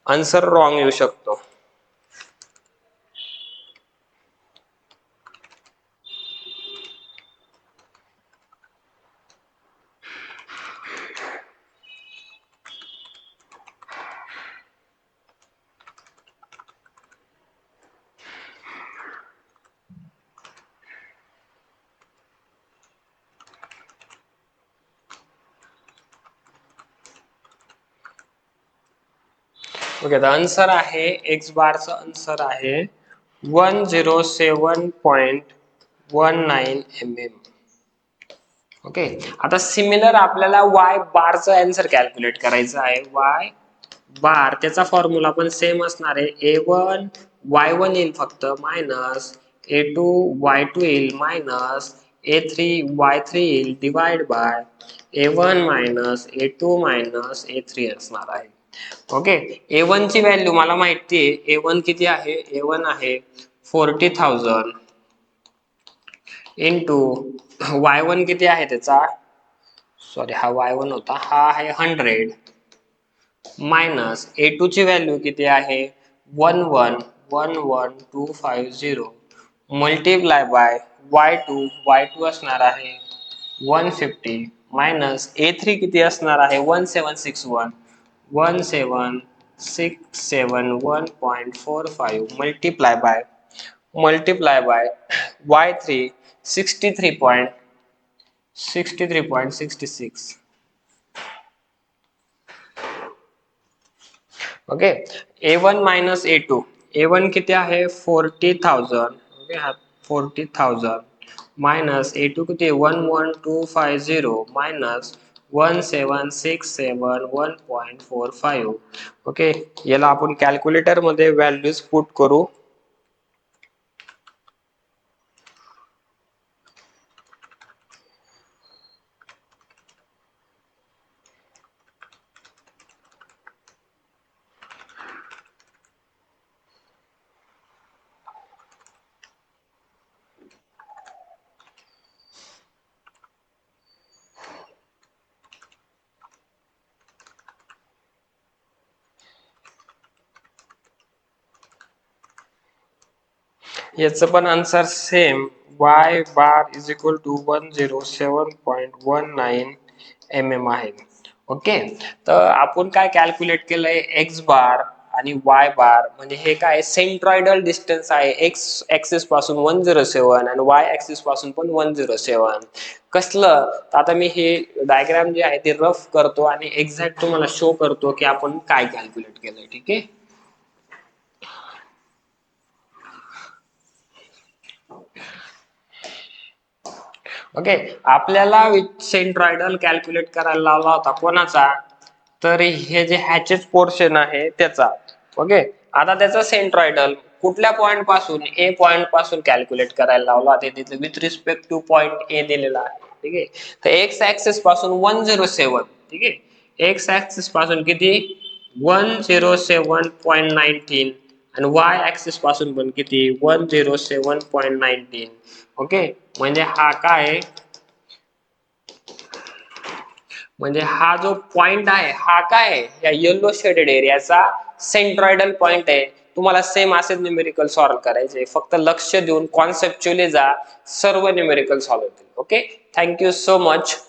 आन्सर रॉंग येऊ शकतो. ओके, तर आन्सर आहे एक्स बारचं आन्सर आहे 107.19 mm. ओके, आता सिमिलर आपल्याला वाय बारचं आन्सर कॅल्क्युलेट करायचं आहे. वाय बार त्याचा फॉर्म्युला पण सेम असणार आहे, A1 Y1 येईल फक्त मायनस A2 Y2 येईल मायनस A3 Y3 येईल divide by A1 minus A2 minus A3 असणार आहे. ओके, A1 ची व्हॅल्यू मला माहिती आहे, A1 किती आहे, A1 आहे 40,000 इंटू Y1 किती आहे त्याचा, सॉरी हा Y1 होता, हा आहे 100 मायनस A2 ची व्हॅल्यू किती आहे 1111250 मल्टिप्लाय बाय Y2 असणार आहे 150 मायनस A3 किती असणार आहे 1761.45 multiply by Y3 63.66. Okay, A1 minus A1 किती आहे 40,000. ओके, हा 40,000 मायनस A2 किती 11250 मायनस 1767 ओके, याला आपण कॅल्क्युलेटर मध्ये व्हॅल्यूज पुट करू. याचं पण answer same, y bar is equal to 107.19 mm आहे. ओके, तर आपण काय कॅल्क्युलेट केलंय, एक्स बार आणि वाय बार म्हणजे हे काय सेंट्रॉइडल डिस्टन्स आहे, एक्स ऍक्सिस पासून 107 आणि वाय ऍक्सिस पासून पण 107. कसलं, आता मी हे डायग्राम जे आहे ते रफ करतो आणि एक्झॅक्ट तुम्हाला शो करतो की आपण काय कॅल्क्युलेट केलंय. ठीक आहे, ओके, आपल्याला सेंट्रॉइडल कॅल्क्युलेट करायला लावला होता कोणाचा, तर हे जे हॅचेस पोर्शन आहे त्याचा. ओके, आता त्याचा सेंट्रॉइडल कुठल्या पॉइंट पासून, ए पॉइंट पासून कॅल्क्युलेट करायला लावला ते तिथे विथ रिस्पेक्ट टू पॉइंट ए दिलेला आहे. ठीक आहे, तर एक्स ऍक्सिस पासून 107. ठीक आहे, एक्स ऍक्सिस पासून किती 107.19 आणि वाय ऍक्सिस पासून पण किती 107.19. ओके, म्हणजे हा काय, म्हणजे हा जो पॉइंट आहे हा काय या येलो शेडेड एरियाचा सेंट्रॉइडल पॉइंट आहे. तुम्हाला सेम असेच न्यूमेरिकल सॉल्व्ह करायचे, फक्त लक्ष देऊन कॉन्सेप्च्युअली जा, सर्व न्यूमेरिकल सॉल्व्ह होतील. Okay, thank you so much.